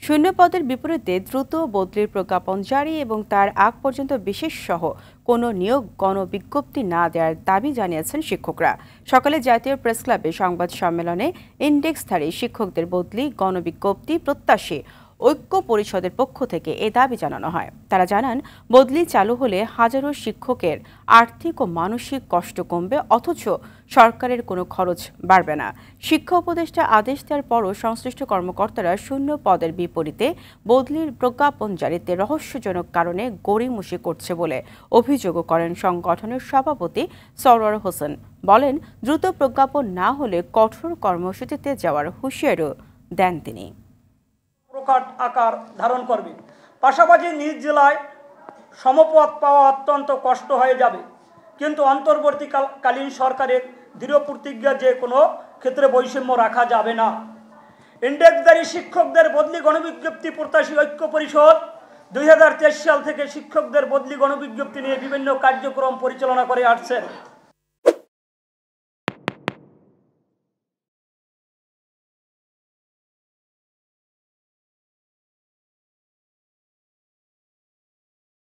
শূন্য পদের বিপরীতে দ্রুত বদলির প্রজ্ঞাপন জারি এবং তার আগ পর্যন্ত বিশেষ সহ কোনো নিয়োগ গণবিজ্ঞপ্তি না দেওয়ার দাবি জানিয়েছেন শিক্ষকরা। সকালে জাতীয় প্রেস ক্লাবে সংবাদ সম্মেলনে ইন্ডেক্সধারী শিক্ষকদের বদলি গণবিজ্ঞপ্তি প্রত্যাশী ঐক্য পরিষদের পক্ষ থেকে এ দাবি জানানো হয়। তারা জানান, বদলি চালু হলে হাজারো শিক্ষকের আর্থিক ও মানসিক কষ্ট কমবে, অথচ সরকারের কোনো খরচ বাড়বে না। শিক্ষা উপদেষ্টা আদেশ দেওয়ার পরও সংশ্লিষ্ট কর্মকর্তারা শূন্য পদের বিপরীতে বদলির প্রজ্ঞাপন জারিতে রহস্যজনক কারণে গড়িমসি করছে বলে অভিযোগও করেন সংগঠনের সভাপতি সরওয়ার হোসেন। বলেন, দ্রুত প্রজ্ঞাপন না হলে কঠোর কর্মসূচিতে যাওয়ার হুঁশিয়ারিও দেন তিনি। প্রকট আকার ধারণ করবে। পাশাপাশি নিজ জেলায় সমপদ পাওয়া অত্যন্ত কষ্ট হয়ে যাবে। কিন্তু অন্তর্বর্তীকালীন সরকারের দৃঢ় প্রতিজ্ঞা যে কোনো ক্ষেত্রে বৈষম্য রাখা যাবে না। ইন্ডেক্সধারী শিক্ষকদের বদলি গণবিজ্ঞপ্তি প্রত্যাশী ঐক্য পরিষদ 2023 সাল থেকে শিক্ষকদের বদলি গণবিজ্ঞপ্তি নিয়ে বিভিন্ন কার্যক্রম পরিচালনা করে আসছেন।